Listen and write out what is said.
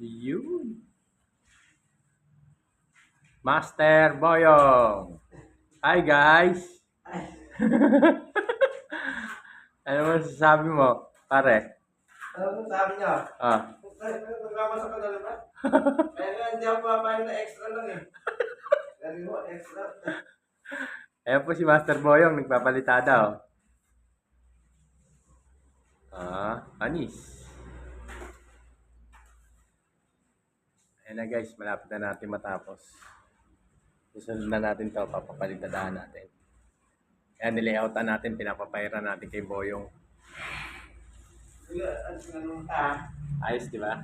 Yun. Master Boyong. Hi guys. Ano mo sasabi mo, pare? Ano sabi niya? Ah. Nagkakasa ka na naman? Kaya nga, hindi ako papayag na extra lang eh. Sabi mo, extra. Ayan po si Master Boyong, nagpapalita daw. Anis. Ayan na guys, malapit na natin matapos. Susunod na natin to, papapalitadaan natin. Kaya nilayoutan natin, pinapapayra natin kay Boyong. Ayos, di ba?